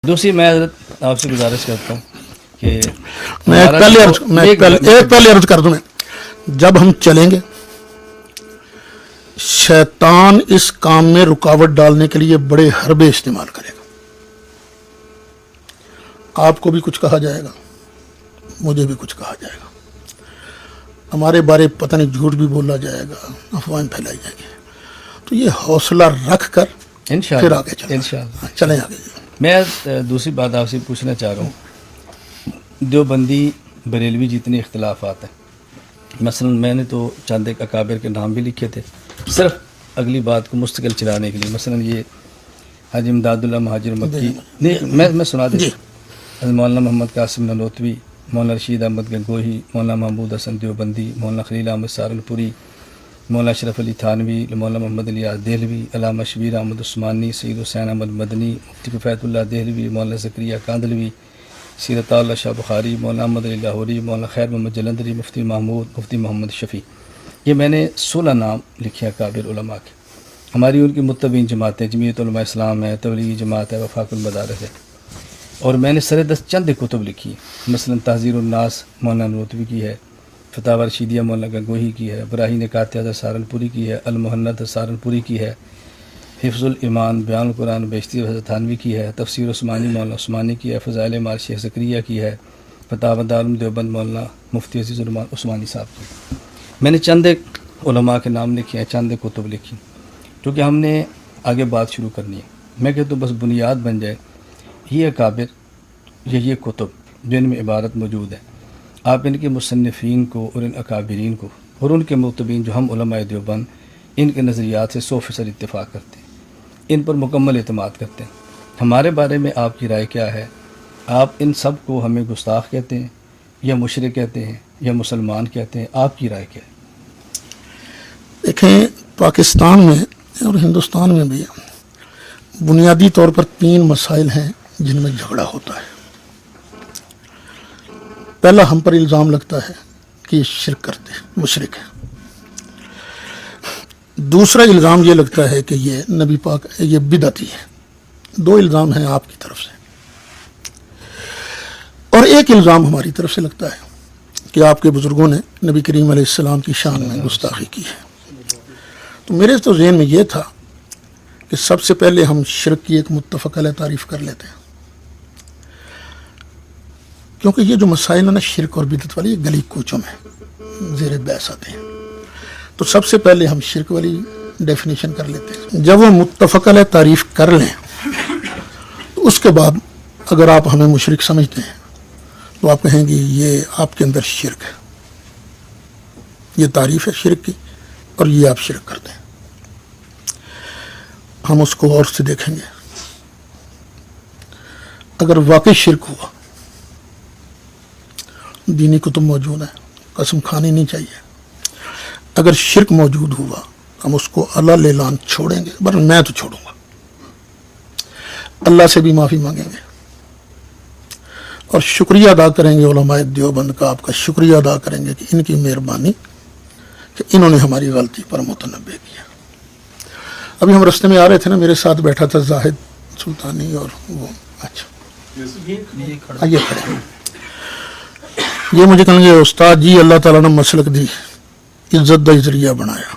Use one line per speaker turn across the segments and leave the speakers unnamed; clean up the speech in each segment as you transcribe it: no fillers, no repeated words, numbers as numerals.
دوسری میں حضرت آپ سے گزارش کرتا ہوں کہ
میں ایک پہلے عرض کر دوں جب ہم چلیں گے شیطان اس کام میں رکاوٹ ڈالنے کے لیے بڑے حربے استعمال کرے گا. آپ کو بھی کچھ کہا جائے گا, مجھے بھی کچھ کہا جائے گا, ہمارے بارے پتہ نہیں جھوٹ بھی بولا جائے گا, افواہیں پھیلائی جائیں گی. تو یہ حوصلہ رکھ کر پھر آگے چلیں آگے.
میں دوسری بات آپ سے پوچھنا چاہ رہا ہوں, دیوبندی بریلوی جتنے اختلافات ہیں, مثلا میں نے تو چند ایک اکابر کے نام بھی لکھے تھے صرف اگلی بات کو مستقل چلانے کے لیے. مثلا یہ حاجی امداد اللہ مہاجر مکی, میں سنا دیتا, مولانا محمد قاسم نانوتوی, مولانا رشید احمد گنگوہی, مولانا محمود حسن دیوبندی, مولانا خلیل احمد سہارنپوری, مولانا اشرف علی تھانوی, مولانا محمد الیاس دہلوی, علامہ شبیر احمد عثمانی, سید حسین احمد مدنی, مفتی کفایت اللہ دہلوی, مولانا زکریا کاندلوی, سیرت اللہ شاہ بخاری, مولانا احمد علی لاہوری, مولانا خیر محمد جلندری, مفتی محمود, مفتی محمد شفیع. یہ میں نے 16 نام لکھے اکابر علماء کے. ہماری ان کی متبعین جماعتیں جمعیت علماء اسلام ہے, تبلیغی جماعت ہے, وفاق المدارس ہے. اور میں نے سر دست چند کتب لکھی ہیں, مثلا تحذیر الناس مولانا نانوتوی کی ہے, فتاوی رشیدیہ مولانا گنگوہی کی ہے, براہین قاطعہ سہارنپوری کی ہے, المحنت سہارنپوری کی ہے, حفظ الایمان بیان القرآن بیشتی حضرت تھانوی کی ہے, تفسیر عثمانی مولانا عثمانی کی ہے, فضائل مال شیخ زکریا کی ہے, فتاوی دارالعلوم دیوبند مولانا مفتی عزیز الرحمان عثمانی صاحب کی. میں نے چند ایک علماء کے نام لکھے ہیں, چند ایک کتب لکھی, کیونکہ ہم نے آگے بات شروع کرنی ہے. میں کہتا ہوں بس بنیاد بن جائے یہ اکابر یہ کتب جو ان میں عبارت موجود ہے, آپ ان کے مصنفین کو اور ان اکابرین کو اور ان کے متبعین جو ہم علماء دیوبند ان کے نظریات سے 100% اتفاق کرتے ہیں, ان پر مکمل اعتماد کرتے ہیں. ہمارے بارے میں آپ کی رائے کیا ہے؟ آپ ان سب کو ہمیں گستاخ کہتے ہیں یا مشرک کہتے ہیں یا مسلمان کہتے ہیں؟ آپ کی رائے کیا ہے؟
دیکھیں, پاکستان میں اور ہندوستان میں بھی بنیادی طور پر 3 مسائل ہیں جن میں جھگڑا ہوتا ہے. پہلا, ہم پر الزام لگتا ہے کہ یہ شرک کرتے ہیں, مشرک ہیں. دوسرا الزام یہ لگتا ہے کہ یہ نبی پاک یہ بدعتی ہے. 2 الزام ہیں آپ کی طرف سے, اور ایک الزام ہماری طرف سے لگتا ہے کہ آپ کے بزرگوں نے نبی کریم علیہ السلام کی شان میں گستاخی کی ہے. تو میرے تو ذہن میں یہ تھا کہ سب سے پہلے ہم شرک کی ایک متفق علیہ تعریف کر لیتے ہیں, کیونکہ یہ جو مسائل ہیں نا شرک اور بدعت والی, یہ گلی کوچوں میں زیر بحث آتے ہیں. تو سب سے پہلے ہم شرک والی ڈیفینیشن کر لیتے ہیں. جب وہ متفق علیہ تعریف کر لیں تو اس کے بعد اگر آپ ہمیں مشرک سمجھتے ہیں تو آپ کہیں گے یہ آپ کے اندر شرک ہے, یہ تعریف ہے شرک کی اور یہ آپ شرک کرتے ہیں. ہم اس کو غور سے دیکھیں گے. اگر واقعی شرک ہوا, دینی کتب موجود ہیں, قسم کھانی نہیں چاہیے. اگر شرک موجود ہوا ہم اس کو اللہ اعلان چھوڑیں گے, پر میں تو چھوڑوں گا. اللہ سے بھی معافی مانگیں گے اور شکریہ ادا کریں گے علماء دیوبند کا, آپ کا شکریہ ادا کریں گے کہ ان کی مہربانی کہ انہوں نے ہماری غلطی پر متنبہ کیا. ابھی ہم رستے میں آ رہے تھے نا, میرے ساتھ بیٹھا تھا زاہد سلطانی اور وہ, اچھا یہ کھڑے, یہ مجھے کہیں گے استاد جی اللہ تعالیٰ نے مسلک دی, عزت دا ذریعہ بنایا.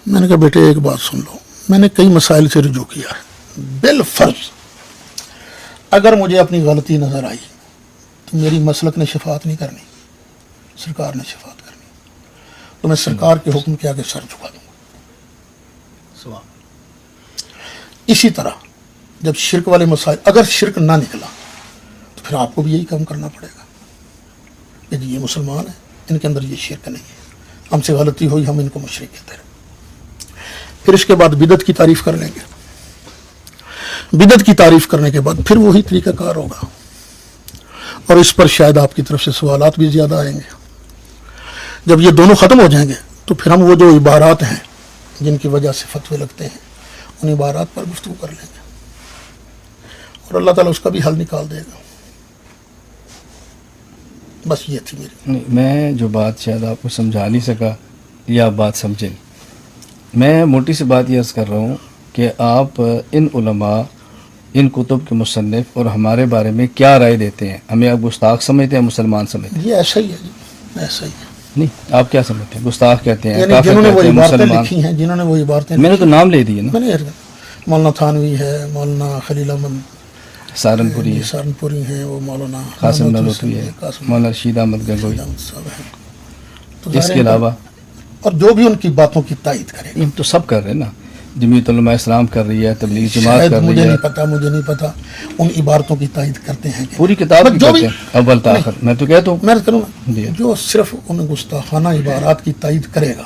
میں نے کہا بیٹے ایک بات سن لو, میں نے کئی مسائل سے رجوع کیا ہے, بالفرض اگر مجھے اپنی غلطی نظر آئی تو میری مسلک نے شفاعت نہیں کرنی, سرکار نے شفاعت کرنی, تو میں سرکار کے حکم کے آگے سر جھکا دوں گا. اسی طرح جب شرک والے مسائل, اگر شرک نہ نکلا تو پھر آپ کو بھی یہی کام کرنا پڑے گا کہ جی یہ مسلمان ہیں, ان کے اندر یہ شرک نہیں ہے, ہم سے غلطی ہوئی ہم ان کو مشرک کہتے ہیں. پھر اس کے بعد بدعت کی تعریف کر لیں گے. بدعت کی تعریف کرنے کے بعد پھر وہی طریقہ کار ہوگا, اور اس پر شاید آپ کی طرف سے سوالات بھی زیادہ آئیں گے. جب یہ دونوں ختم ہو جائیں گے تو پھر ہم وہ جو عبارات ہیں جن کی وجہ سے فتوے لگتے ہیں ان عبارات پر گفتگو کر لیں گے, اور اللہ تعالیٰ اس کا بھی حل نکال دے گا. بس یہ تھی میری.
میں جو بات شاید آپ کو سمجھا نہیں سکا یا آپ بات سمجھیں, میں موٹی سی بات یہ عرض کر رہا ہوں کہ آپ ان علماء ان کتب کے مصنف اور ہمارے بارے میں کیا رائے دیتے ہیں؟ ہمیں آپ گستاخ سمجھتے ہیں مسلمان سمجھتے ہیں؟
یہ ایسا ہی ہے جی، ایسا ہی ہے.
نہیں آپ کیا سمجھتے ہیں؟ گستاخ کہتے ہیں،
یعنی
کافر
جنہوں نے وہ
کہتے ہیں،
عبارتیں
مسلمان؟
لکھی ہیں، جنہوں نے وہ عبارتیں
میں نے تو نام لے دیے نا،
میں نے مولانا تھانوی ہے، مولانا خلیل احمد
سہارنپوری ہے،
سہارنپوری ہیں، وہ مولانا
قاسم
محمد
نانوتوی
حسین
ہے،
قاسم
مولانا رشید احمد گنگوئی.
احمد صاحب ہیں. تو
اس
ظاہر
کے
ہے
علاوہ
اور جو بھی ان کی باتوں کی تائید کرے گا.
ہم تو سب کر رہے ہیں نا، جمعیت علماء اسلام کر رہی ہے، تبلیغ جماعت
شاید
کر
مجھے
رہی ہے،
نہیں پتا ان عبارتوں کی تائید کرتے ہیں کہ
پوری کتاب کی
جو
کرتے
بھی
ہیں اول تاخر. میں تو کہتا ہوں
میں کروں گا
جی.
جو صرف ان گستاخانہ عبارات کی تائید کرے گا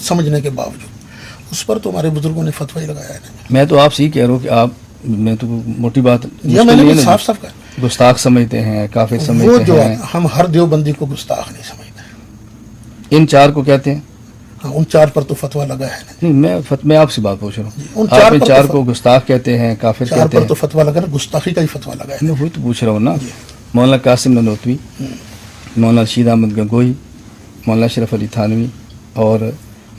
سمجھنے کے باوجود، اس پر تو ہمارے بزرگوں نے فتوی لگایا ہے.
میں تو آپ سے ہی کہہ رہا ہوں کہ آپ، میں تو موٹی بات
یہ میں نے بھی صاف صاف کہا،
گستاخ سمجھتے ہیں، کافر
وہ
سمجھتے
جو
ہیں.
ہم ہر دیوبندی کو گستاخ نہیں سمجھتے.
ان چار کو کہتے ہیں؟
ہاں، ان چار پر تو فتویٰ لگا ہے نا.
نہیں، میں آپ سے بات پوچھ رہا
ان
ہوں.
چار
آپ ان
پر
چار
تو
کو گستاخ کہتے ہیں، کافر
چار
کہتے
پر
ہیں؟
تو فتویٰ لگا ہے، گستاخی کا ہی فتویٰ لگا ہے.
میں وہی تو پوچھ رہا ہوں نا. مولانا قاسم نانوتوی، مولانا رشید احمد گنگوئی، مولانا اشرف علی تھانوی اور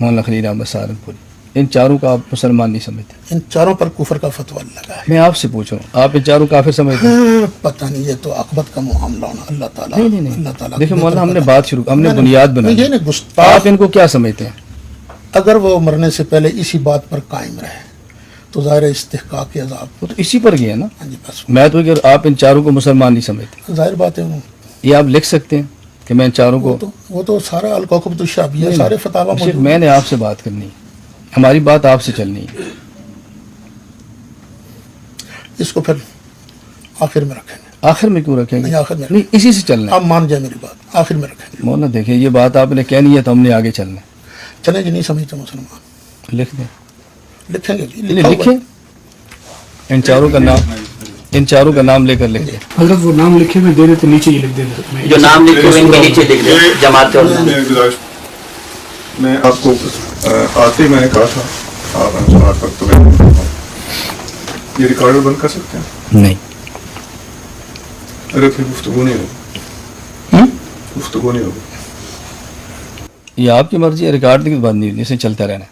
مولانا خلیل احمد سہارنپوری، ان چاروں کا آپ مسلمان نہیں سمجھتے؟
ان چاروں پر کفر کا فتویٰ لگا ہے.
میں آپ سے پوچھ رہا ہوں، آپ ان چاروں کافر سمجھتے ہیں؟
پتہ نہیں، یہ تو عاقبت کا معاملہ ہونا. اللہ تعالیٰ
نہیں
اللہ تعالیٰ
دیکھیں
کی
مولانا، ہم نے
بہتر
بات شروع، ہم نے بنیاد بنائی.
یہ نہیں گستاخ.
آپ ان کو کیا سمجھتے ہیں؟
اگر وہ مرنے سے پہلے اسی بات پر قائم رہے تو ظاہر ہے استحقاق عذاب.
وہ تو اسی پر گیا نا.
ہاں جی، بس
میں تو کہ آپ ان چاروں کو مسلمان نہیں سمجھتے.
ظاہر بات ہے.
یہ آپ لکھ سکتے ہیں کہ میں ان چاروں کو،
وہ تو سارا الکوکب الشعبیہ ہے، سارے فتاوا
شیخ،
موجود.
میں نے آپ سے بات کرنی ہے، ہماری بات آپ سے چلنی ہے.
اس کو پھر آخر میں رکھیں گے.
آخر میں کیوں رکھیں گے؟
نہیں، آخر میں
نہیں، اسی سے چلنا ہے.
آپ مان جائیں میری بات، آخر میں رکھیں گے.
مولانا دیکھیں، یہ بات آپ نے کہنی ہے تو ہم نے آگے چلنا ہے.
چلیں جی، نہیں سمجھتے مسلمان،
لکھ دیں.
لکھیں گے جی،
نہیں،
لکھا ہوا
لکھیں. ان چاروں کا نام، ان چاروں کا نام لے کر لکھ دیں.
حضرت وہ نام لکھے ہوئے دے دیتے، نیچے ہی لکھ دیتے.
جو نام لکھے ہوئے ان کے نیچے لکھ دیں جماعت اور نام.
میں آپ کو آتے میں نے کہا تھا آپ انصار پر تو یہ ریکارڈر بند کر سکتے ہیں؟
نہیں.
اگر پھر گفتگو نہیں ہوگی، گفتگو نہیں ہوگی.
یہ آپ کی مرضی ہے، ریکارڈ کی بات نہیں، اسے چلتا رہنا.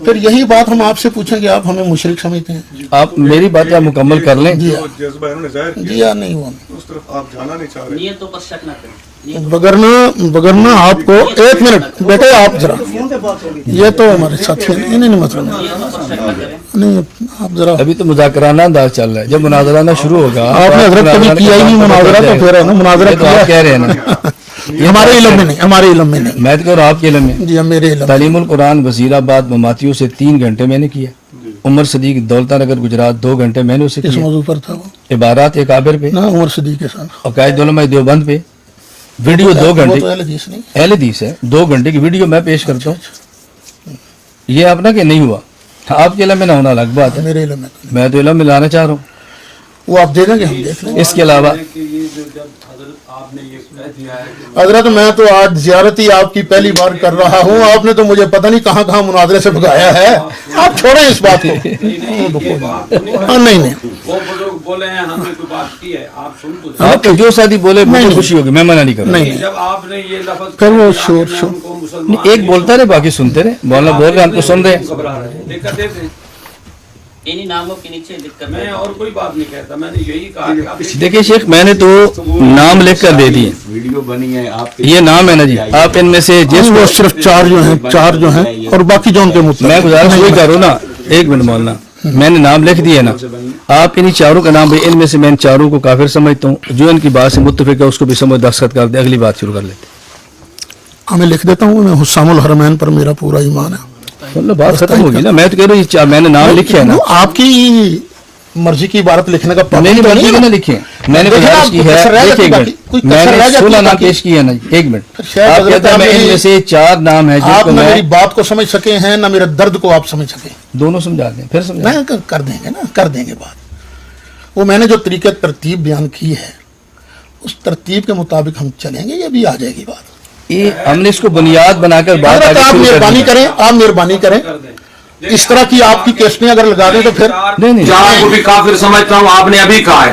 پھر یہی بات ہم آپ سے پوچھیں گے، آپ ہمیں مشرک سمجھتے ہیں؟
آپ میری باتیں آپ مکمل کر لیں.
جی
جذبہ انہوں نے ظاہر
جی
کیا،
یا نہیں ہوا.
اس طرف آپ جانا نہیں چاہ رہے.
نیتوں پر شک نہ کریں.
وگرنہ آپ کو ایک منٹ بیٹے، آپ ذرا، یہ تو ہمارے ساتھی ہیں، انہیں نہیں مطلب نہیں. آپ ذرا،
ابھی تو مذاکرانہ انداز چل رہا ہے، جب مناظرانہ شروع ہوگا
آپ نے حضرت کبھی کیا ہی نہیں مناظرہ، تو پھر ہے نا مناظرہ
یہ تو آپ کہہ رہے ہیں نا.
ہمارے علم میں نہیں، ہمارے علم میں نہیں.
میں تو کہہ رہا ہوں آپ کے علم میں.
جی میرے علم میں.
تعلیم القرآن وزیر آباد مماتیوں سے 3 گھنٹے میں نے کیا. عمر صدیق دولتا نگر گجرات 2 گھنٹے میں نے اسے
کس
کیا.
موضوع پر تھا وہ؟
عبارات اکابر پہ،
نا عمر صدیق کے ساتھ.
عقائد علماء دیوبند پہ ویڈیو 2
وہ
گھنٹے،
تو اہل حدیث نہیں.
اہل حدیث ہے، 2 گھنٹے کی ویڈیو میں پیش کرتا ہوں. یہ اپنا کہ نہیں ہوا، آپ کے علم میں نہ ہونا الگ بات ہے.
میرے علم میں تو نہیں.
میں تو علم میں لانا چاہ رہا ہوں.
وہ آپ دے دیں گے، ہم دیکھ لیں گے.
اس کے علاوہ
حضرت میں تو آج زیارت ہی آپ کی پہلی بار کر رہا ہوں، آپ نے تو مجھے پتہ نہیں کہاں کہاں مناظرے سے بھگایا ہے. آپ چھوڑیں اس بات کو. نہیں
وہ بزرگ بولے ہیں، ہم نے کوئی بات کی ہے، آپ سن تو لیں.
آپ کو جو ساتھی بولے مجھے
نہیں.
خوشی ہوگی، میں منع نہیں کر رہا.
نہیں.
جب آپ نے یہ لفظ
پھر وہ
کہا
شور
کہ میں
شور.
ان کو مسلمان
ایک بولتا رہے باقی سنتے رہے. مولانا بول رہے ہیں، ہم تو سن رہے ہیں.
گھبرا رہے ہیں، دقت دیتے ہیں.
انہی ناموں کے نیچے لکھ کر
میں اور کوئی بات نہیں کہتا، میں نے یہی کہا کہ آپ
دیکھیں شیخ، میں نے تو نام لکھ کر دے دیے.
ویڈیو بنی ہے آپ
یہ نام ہے نا جی، آپ ان میں سے جس
وہ صرف چار جو ہیں اور باقی جو ان کے مطلب.
میں گزارش وہی کروں نا. ایک منٹ مولانا، میں نے نام لکھ دیے نا. آپ انہی چاروں کا نام، ان میں سے میں ان چاروں کو کافر سمجھتا ہوں. جو ان کی بات سے متفق ہے اس کو بھی سمجھ دستخط کر دے، اگلی بات شروع کر لیتے.
میں لکھ دیتا ہوں، میں حسام الحرمین پر میرا پورا ایمان ہے.
مطلب بات ختم ہوگی نا. میں تو کہہ رہا ہوں میں نے نام لکھے ہے نا.
آپ کی مرضی کی عبارت لکھنے کا
میری مرضی کی نہ لکھے، میں نے گزارش کی ہے. ایک منٹ، میں نے 16 نام پیش کیے نا جی. ایک منٹ، آپ کہتے ہیں میں ان میں سے 4 نام ہیں جن
آپ
کو
نہ
میں
میری بات کو سمجھ سکے ہیں، نہ میرے درد کو آپ سمجھ سکے.
دونوں سمجھا دیں، پھر سمجھا دیں.
میں کر دیں گے نا، کر دیں گے بات. وہ میں نے جو طریقہ ترتیب بیان کی ہے اس ترتیب کے مطابق ہم چلیں گے، یہ بھی آ جائے گی بات.
یہ ہم نے اس کو بنیاد بنا کر بات
حضرت
آگے
آپ
شروع کر
مہربانی
دی.
کریں، آپ مہربانی کریں. اس طرح کی آپ کی کیسٹیں اگر لگا دیں تو پھر
نہیں نہیں
آپ کو بھی کافر سمجھتا ہوں، آپ نے ابھی کہا ہے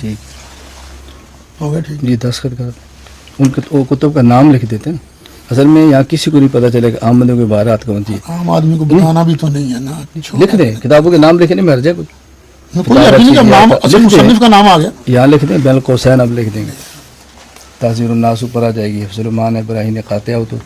ٹھیک
ہو گیا ٹھیک.
جی دستخط کر ان وہ کتب کا نام لکھ دیتے ہیں. اصل میں یہاں کسی کو نہیں پتہ چلے کہ آمدنی کے عبارات کون سی
عام آدمی کو بتانا بھی تو نہیں ہے نا.
لکھ دیں کتابوں کے نام لکھنے میں ارجا کچھ
کوئی حرف نہیں. جب نام اصل مصنف کا نام آ گیا
یہاں لکھ دیں بین القوسین اب لکھ دیں گے. تحذیر الناس اوپر آ جائے گی. سلیمان ابراہیم قاطع ہو تو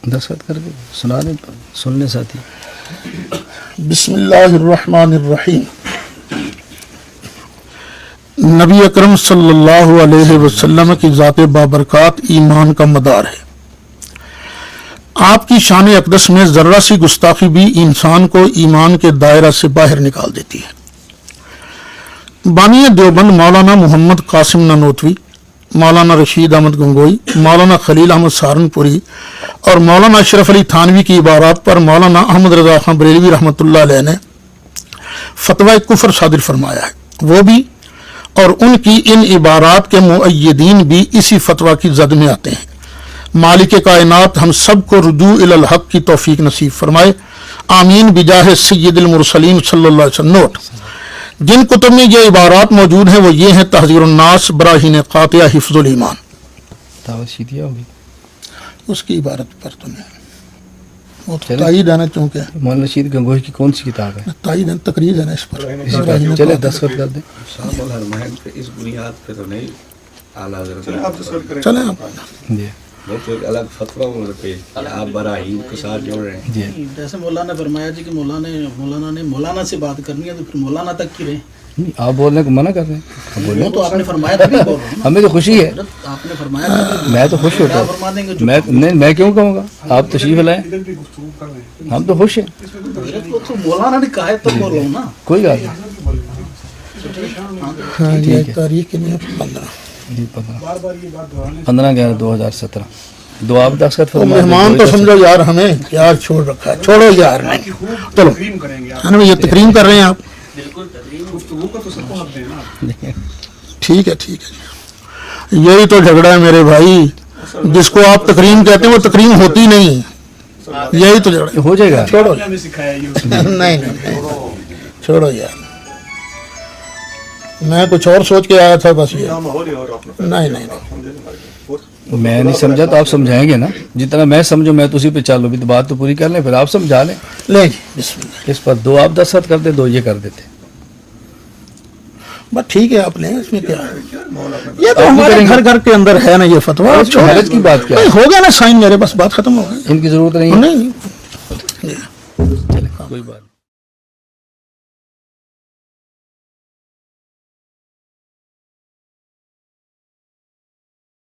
دستخط کر کے سنا دیں سننے ساتھی.
بسم اللہ الرحمن الرحیم. نبی اکرم صلی اللہ علیہ وسلم کی ذات بابرکات ایمان کا مدار ہے. آپ کی شان اقدس میں ذرہ سی گستاخی بھی انسان کو ایمان کے دائرہ سے باہر نکال دیتی ہے. بانی دیوبند مولانا محمد قاسم نانوتوی، مولانا رشید احمد گنگوئی، مولانا خلیل احمد سہارنپوری اور مولانا اشرف علی تھانوی کی عبارات پر مولانا احمد رضا خان بریلوی رحمۃ اللہ علیہ نے فتویٰ کفر صادر فرمایا ہے. وہ بھی اور ان کی ان عبارات کے مؤیدین بھی اسی فتویٰ کی زد میں آتے ہیں. مالک کائنات ہم سب کو رجوع الی الحق کی توفیق نصیب فرمائے. آمین بجاہ سید المرسلین صلی اللہ علیہ وسلم. نوٹ: جن کتب میں یہ عبارات موجود ہیں وہ یہ ہیں: تحذیر الناس، براہین قاطعہ، حفظ الایمان.
دعوت شیدیہ ہوگی
اس کی عبارت پر تو نہیں، وہ تو تائید ہے نا، چونکہ
مولانا رشید گنگوئی کی کون سی کتاب ہے؟
تائید ہے، تقریر ہے نا اس پر.
چلے دستخط کر دیں.
صاحب الحرمین پہ اس بنیاد پہ تو نہیں اعلیٰ حضرت
آپ دستخط کریں.
چلیں آپ.
جی
وہ تو ایک الگ فتویٰ پہ آپ براہیم کے ساتھ جوڑ رہے ہیں.
جی
جیسے مولانا نے فرمایا جی کہ مولانا نے مولانا سے بات کرنی ہے تو پھر مولانا تک کی رہے.
آپ بولنے کو منع کر رہے ہیں.
وہ تو آپ نے فرمایا تھا. بول رہا ہوں
ہمیں تو خوشی ہے،
آپ نے فرمایا تھا.
میں تو خوش ہوتا
فرما دیں گے
ہوں. میں کیوں کہوں گا؟ آپ تشریف لائیں، ہم تو خوش ہیں.
تو مولانا نے کہا ہے تو بول رہا ہوں نا.
کوئی بات نہیں.
ہاں یہ تاریخ کے لیے 15
جی 15/11/2017. دو آپ دستخط
تو
فرمائیں.
مہمان تو سمجھو یار ہمیں یار چھوڑ رکھا ہے. چھوڑو یار نہیں. چلو ہم یہ تقریم کر رہے ہیں آپ.
بالکل تقریم
گفتگو کا تو سب کو حق دینا.
ٹھیک ہے ٹھیک ہے. یہی تو جھگڑا ہے میرے بھائی. جس کو آپ تقریم کہتے ہیں وہ تقریم ہوتی نہیں. یہی تو جھگڑا
ہو جائے گا.
چھوڑو.
ہمیں سکھایا یہ.
نہیں چھوڑو یار. میں کچھ اور سوچ کے آیا تھا بس یہ.
ماحول ہی اور اپنا
نہیں
میں نہیں سمجھا تو آپ سمجھائیں گے نا. جتنا میں سمجھوں میں تو اسی پہ چالوں. بھی تو بات تو پوری کر لیں پھر آپ سمجھا لیں.
لیں جی بسم اللہ.
اس پر دو آپ دستخط کر دیں، دو یہ کر دیتے.
بس ٹھیک ہے آپ لیں. اس میں کیا ہے؟ یہ تو ہمارے گھر گھر کے اندر ہے نا یہ فتویٰ.
حرج کی بات کیا ہے؟
ہو گیا نا سائن میرے، بس بات ختم ہو گئی.
ان کی ضرورت نہیں ہے.
نہیں
کوئی بات نہیں.